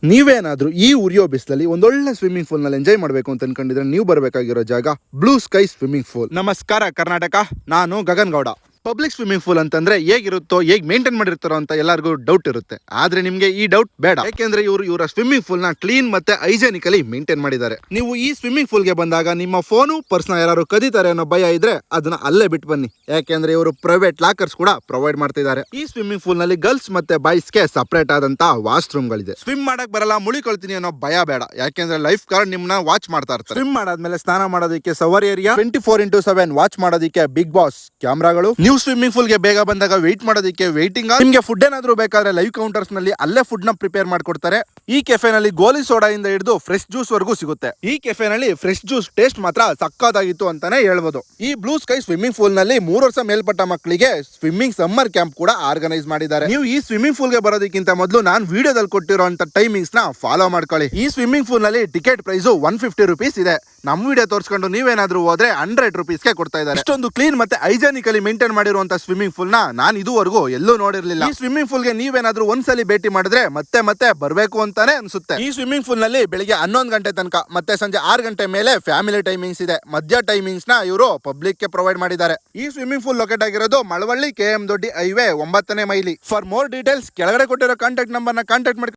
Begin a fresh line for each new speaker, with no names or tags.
ನೀವೇನಾದ್ರೂ ಈ ಉರಿಯೋ ಬಿಸಿಲಲ್ಲಿ ಒಂದೊಳ್ಳೆ ಸ್ವಿಮ್ಮಿಂಗ್ ಪೂಲ್ ನಲ್ಲಿ ಎಂಜಾಯ್ ಮಾಡಬೇಕು ಅಂತ ಅನ್ಕೊಂಡಿದ್ರೆ ನೀವು ಬರಬೇಕಾಗಿರೋ ಜಾಗ ಬ್ಲೂ ಸ್ಕೈ ಸ್ವಿಮ್ಮಿಂಗ್ ಪೂಲ್. ನಮಸ್ಕಾರ ಕರ್ನಾಟಕ, ನಾನು Gagan Gowda. Public swimming pool ಅಂತಂದ್ರೆ ಹೇಗಿರುತ್ತೋ, ಹೇಗೆ ಮೇಂಟೈನ್ ಮಾಡಿರ್ತಾರೋ ಅಂತ ಎಲ್ಲರಿಗೂ ಡೌಟ್ ಇರುತ್ತೆ. ಆದ್ರೆ ನಿಮ್ಗೆ ಈ ಡೌಟ್ ಬೇಡ, ಯಾಕೆಂದ್ರೆ ಇವರ ಸ್ವಿಮ್ಮಿಂಗ್ ಪೂಲ್ ನ ಕ್ಲೀನ್ ಮತ್ತೆ ಹೈಜೆನಿಕಲಿ ಮೇಂಟೈನ್ ಮಾಡಿದ್ದಾರೆ. ನೀವು ಈ ಸ್ವಿಮ್ಮಿಂಗ್ ಪೂಲ್ ಗೆ ಬಂದಾಗ ನಿಮ್ಮ ಫೋನು ಪರ್ಸ್ನ ಯಾರು ಕದೀತಾರೆ ಅನ್ನೋ ಭಯ ಇದ್ರೆ ಅದನ್ನ ಅಲ್ಲೇ ಬಿಟ್ಟು ಬನ್ನಿ, ಯಾಕೆಂದ್ರೆ ಇವರು ಪ್ರೈವೇಟ್ ಲಾಕರ್ಸ್ ಕೂಡ ಪ್ರೊವೈಡ್ ಮಾಡ್ತಿದ್ದಾರೆ. ಈ ಸ್ವಿಮ್ಮಿಂಗ್ ಪೂಲ್ ನಲ್ಲಿ ಗರ್ಲ್ಸ್ ಮತ್ತೆ ಬಾಯ್ಸ್ ಗೆ ಸಪರೇಟ್ ಆದಂತ ವಾಶ್ರೂಮ್ ಗಳಿದೆ. ಸ್ವಿಮ್ ಮಾಡಕ್ ಬರಲ್ಲ, ಮುಳಿಕೊಳ್ತೀನಿ ಅನ್ನೋ ಭಯ ಬೇಡ, ಯಾಕೆಂದ್ರೆ ಲೈಫ್ ಗಾರ್ಡ್ ನಿಮ್ನ ವಾಚ್ ಮಾಡ್ತಾ ಇರ್ತಾರೆ. ಸ್ವಿಮ್ ಮಾಡಾದ್ಮೇಲೆ ಸ್ನಾನ ಮಾಡೋದಕ್ಕೆ ಸವರ್ ಏರಿಯಾ, 24x7 ವಾಚ್ ಮಾಡೋದಕ್ಕೆ ಬಿಗ್ ಬಾಸ್ ಕ್ಯಾಮ್ರಾಗಳು. ನೀವು ಸ್ವಿಮ್ಮಿಂಗ್ ಪೂಲ್ ಗೆ ಬೇಗ ಬಂದಾಗ ವೆಯ್ಟ್ ಮಾಡೋದಕ್ಕೆ ವೇಟಿಂಗ್. ನಿಮ್ಗೆ ಫುಡ್ ಏನಾದ್ರೂ ಬೇಕಾದ್ರೆ ಲೈವ್ ಕೌಂಟರ್ಸ್ ನಲ್ಲಿ ಅಲ್ಲೇ ಫುಡ್ ನ ಪ್ರಿಪೇರ್ ಮಾಡ್ಕೊಡ್ತಾರೆ. ಈ ಕೆಫೆ ನಲ್ಲಿ ಗೋಲಿ ಸೋಡಾ ಇಂದ ಹಿಡಿದು ಫ್ರೆಶ್ ಜ್ಯೂಸ್ ವರೆಗೂ ಸಿಗುತ್ತೆ. ಈ ಕೆಫೆ ನಲ್ಲಿ ಫ್ರೆಶ್ ಜ್ಯೂಸ್ ಟೇಸ್ಟ್ ಮಾತ್ರ ಸಕ್ಕತ್ತಾಗಿತ್ತು ಅಂತಾನೆ ಹೇಳ್ಬೋದು. ಈ ಬ್ಲೂ ಸ್ಕೈ ಸ್ವಿಮ್ಮಿಂಗ್ ಪೂಲ್ ನಲ್ಲಿ 3 ವರ್ಷ ಮೇಲ್ಪಟ್ಟ ಮಕ್ಕಳಿಗೆ ಸ್ವಿಮ್ಮಿಂಗ್ ಸಮ್ಮರ್ ಕ್ಯಾಂಪ್ ಕೂಡ ಆರ್ಗನೈಸ್ ಮಾಡಿದ್ದಾರೆ. ನೀವು ಈ ಸ್ವಿಮ್ಮಿಂಗ್ ಪೂಲ್ ಗೆ ಬರೋದಕ್ಕಿಂತ ಮೊದಲು ನಾನು ವಿಡಿಯೋದಲ್ಲಿ ಕೊಟ್ಟಿರುವಂತ ಟೈಮಿಂಗ್ಸ್ ನ ಫಾಲೋ ಮಾಡ್ಕೊಳ್ಳಿ. ಈ ಸ್ವಿಮ್ಮಿಂಗ್ ಪೂಲ್ ನಲ್ಲಿ ಟಿಕೆಟ್ ಪ್ರೈಸ್ 150 ರುಪೀಸ್ ಇದೆ. ನಮ್ಮ ವಿಡಿಯೋ ತೋರಿಸ್ಕೊಂಡು ನೀವೇನಾದ್ರೂ ಹೋದ್ರೆ 100 ರುಪೀಸ್ಗೆ ಕೊಡ್ತಾ ಇದ್ದಾರೆ. ಇಷ್ಟೊಂದು ಕ್ಲೀನ್ ಮತ್ತೆ ಹೈಜೆನಿಕಲಿ ಮೇಂಟೈನ್ ಮಾಡಿರುವಂತ ಸ್ವಿಮ್ಮಿಂಗ್ ಪೂಲ್ ನ ನಾನು ಇದುವರೆಗೂ ಎಲ್ಲೂ ನೋಡಿರ್ಲಿಲ್ಲ. ಈ ಸ್ವಿಮ್ಮಿಂಗ್ ಪೂಲ್ ಗೆ ನೀವೇನಾದ್ರೂ ಒಂದ್ಸಲಿ ಭೇಟಿ ಮಾಡಿದ್ರೆ ಮತ್ತೆ ಮತ್ತೆ ಬರ್ಬೇಕು ಅಂತಾನೆ ಅನ್ಸುತ್ತೆ. ಈ ಸ್ವಿಮ್ಮಿಂಗ್ ಪೂಲ್ ನಲ್ಲಿ ಬೆಳಿಗ್ಗೆ 11 ಗಂಟೆ ತನಕ ಮತ್ತೆ ಸಂಜೆ 6 ಗಂಟೆ ಮೇಲೆ ಫ್ಯಾಮಿಲಿ ಟೈಮಿಂಗ್ಸ್ ಇದೆ. ಮಧ್ಯ ಟೈಮಿಂಗ್ಸ್ ನ ಇವರು ಪಬ್ಲಿಕ್ ಗೆ ಪ್ರೊವೈಡ್ ಮಾಡಿದ್ದಾರೆ. ಈ ಸ್ವಿಮ್ಮಿಂಗ್ ಪೂಲ್ ಲೊಕೇಟ್ ಆಗಿರೋದು ಮಳವಳ್ಳಿ KM ದೊಡ್ಡಿ ಹೈವೇ 9ನೇ ಮೈಲಿ. ಫಾರ್ ಮೋರ್ ಡೀಟೇಲ್ಸ್ ಕೆಳಗಡೆ ಕೊಟ್ಟಿರೋ ಕಾಂಟ್ಯಾಕ್ಟ್ ನಂಬರ್ ನ ಕಾಂಟ್ಯಾಕ್ಟ್ ಮಾಡಿ.